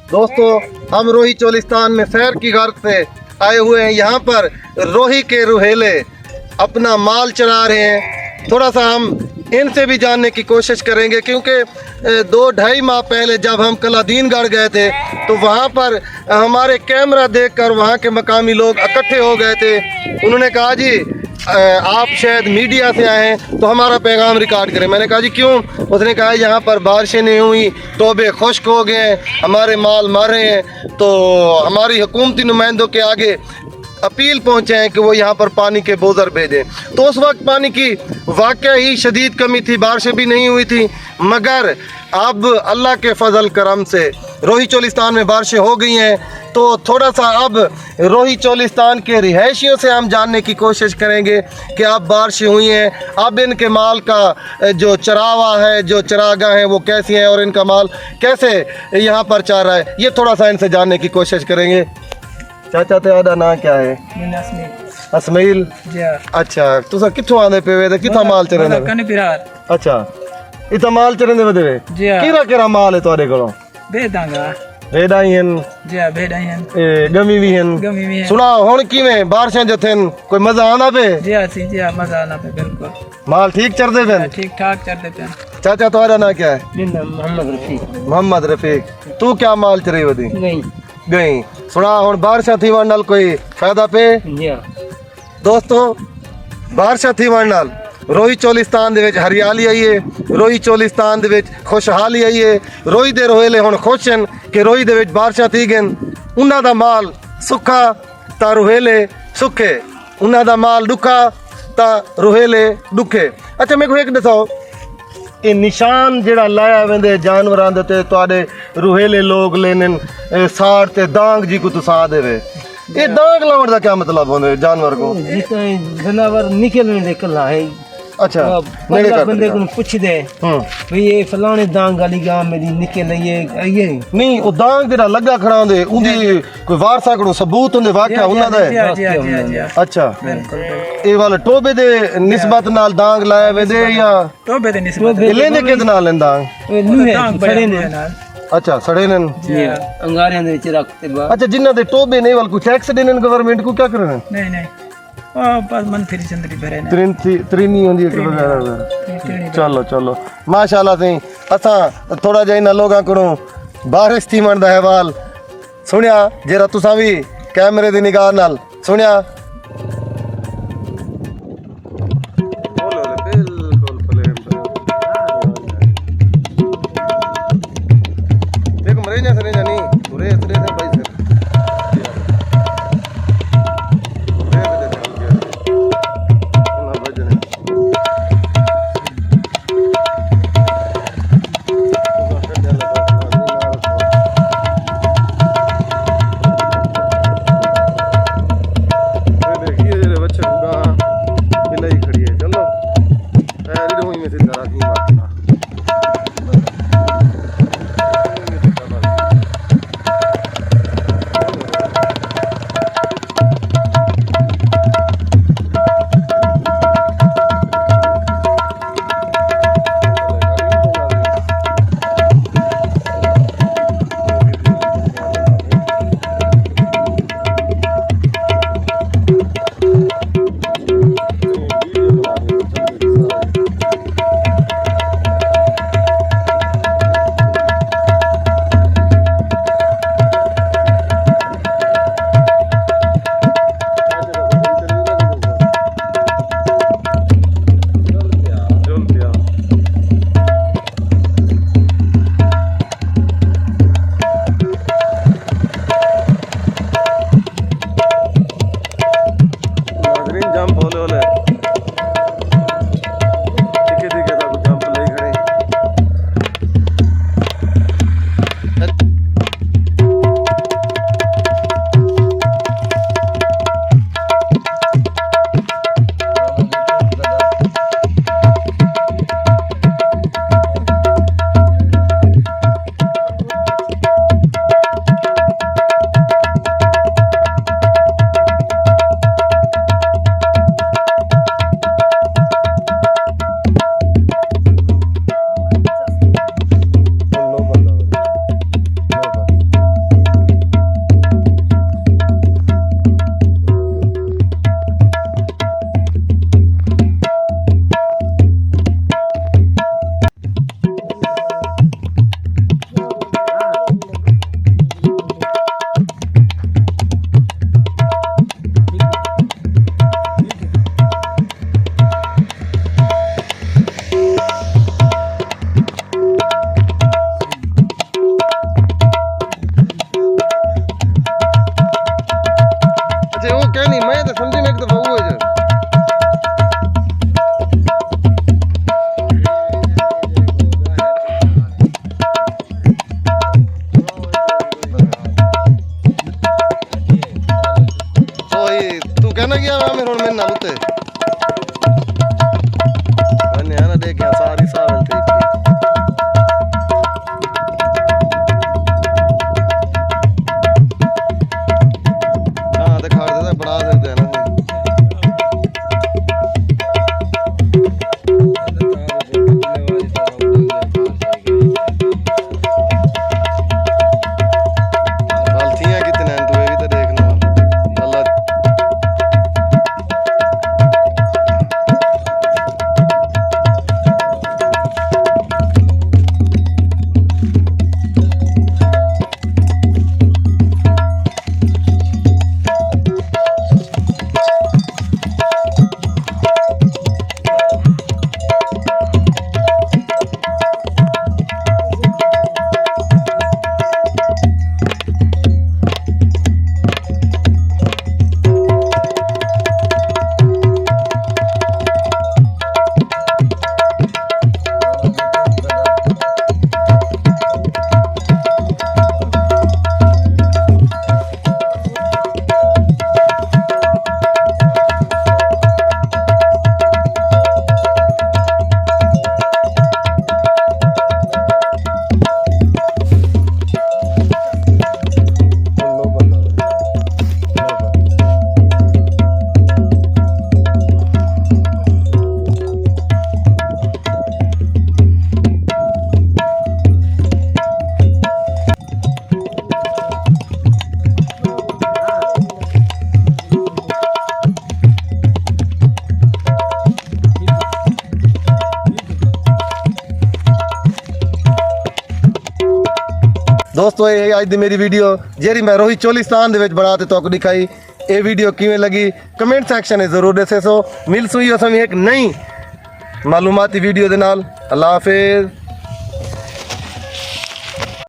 दोस्तों हम रोही चोलिस्तान में सैर की गर्ज से आए हुए हैं। यहाँ पर रोही के रुहेले अपना माल चरा रहे हैं। थोड़ा सा हम इनसे भी जानने की कोशिश करेंगे, क्योंकि 2-2.5 माह पहले जब हम कलादीनगढ़ गए थे तो वहाँ पर हमारे कैमरा देखकर वहाँ के मकामी लोग इकट्ठे हो गए थे। उन्होंने कहा जी आप शायद मीडिया से आए हैं तो हमारा पैगाम रिकॉर्ड करें। मैंने कहा जी क्यों? उसने कहा यहाँ पर बारिशें नहीं हुई, टोबे खुश्क हो गए हैं, हमारे माल मर रहे हैं। तो हमारी हुकूमती नुमाइंदों के आगे अपील पहुँचे हैं कि वो यहाँ पर पानी के बोझर भेजें। तो उस वक्त पानी की वाकई ही शदीद कमी थी, बारिशें भी नहीं हुई थी, मगर अब अल्लाह के फजल करम से रोही चोलिस्तान में बारिशें हो गई हैं। तो थोड़ा सा अब रोही चोलिस्तान के रिहायशियों से हम जानने की कोशिश करेंगे कि अब बारिशें हुई हैं, अब इनके माल का जो चरावा है, जो चरागाह हैं वो कैसी हैं और इनका माल कैसे यहाँ पर चाह रहा है, ये थोड़ा सा इनसे जानने की कोशिश करेंगे। चाचा तेरा नाम क्या है? असमील। अच्छा तुसा कित्थों आंदे पे वे ते कित्था माल चरंदे? अच्छा इत्था माल चरंदे वदे वे केरा केरा माल है तोड़े कोलों? भेड़ा ही हैं जी, भेड़ा ही हैं, गमी भी हैं। सुना हुण किवें बारिशां जो थेन कोई मजा आंदा पे? जी मजा आंदा पे, बिल्कुल माल ठीक चरदे पे? ठीक ठाक चरदे पे। चाचा तुम्हारा नाम क्या है? मोहम्मद रफीक। तू क्या माल चरी वदी? गई। सुना हुण बारिशां थी वण नाल कोई फायदा पे? दोस्तों बारिशां थी वण नाल रोही चोलिस्तान दे विच हरियाली आई है, रोही चोलिस्तान दे विच खुशहाली आई है। रोही दे रोहेले हुण खुश हन कि रोही दे विच बारिशां थी गन। उन्हां दा माल सुखा तां रोहेले सुखे, उन्हां दा माल दुखा तां रोहेले दुखे। अच्छा मेरे को एक दसो, ये निशान जेड़ा लाया वेंदे जानवरां दे ते तुहाडे रोहेले लोग लेनन साड़ ते दांग जी को तुसां देवे, ये दांग लावण दा क्या मतलब होंदे जानवर को? जानवर निकलने दे कला है। अच्छा बंदे को पूछ दे भाई ये फलाने दांग वाली गांव मेरी निकल ये नहीं वो दांग तेरा लगा खड़ा होंदे उंदी कोई वारसा को सबूत होंदे वाकया उन्हां दा है? अच्छा ये वाला टोबे दे निस्बत नाल दांग लाया वे दे या टोबे दे निस्बत लेने के नाल लेंदा? सड़े ने। अच्छा सड़े ने अंगारियां दे विच रखते बा। अच्छा जिन्ना दे टोबे नहीं वाल कुछ टैक्स देने गवर्नमेंट को क्या करना? नहीं बस मन फिर चंद्री भरे ने त्रिनी होंदी है वगैरह। चलो माशाल्लाह सही। असा थोड़ा जिहा इन्हां लोगां कोलों बारिश थी मन दा हवाल सुनिया जेरा तुसां भी कैमरे दी निगाह नाल सुनिया। ना गया मैं हुन मैं नालू ते मैंने ना देखिया सारी सावन थी हां दिखा दे बड़ा दे देना दोस्तों ये आज दी मेरी वीडियो जेरी मैं रोहित चोलिस्तान दे विच बना ते तुहानू दिखाई ये वीडियो किवें लगी कमेंट सैक्शन में जरूर दस्सो मिल सुई एक नई मालूमाती वीडियो दे नाल अल्लाह हाफिज़।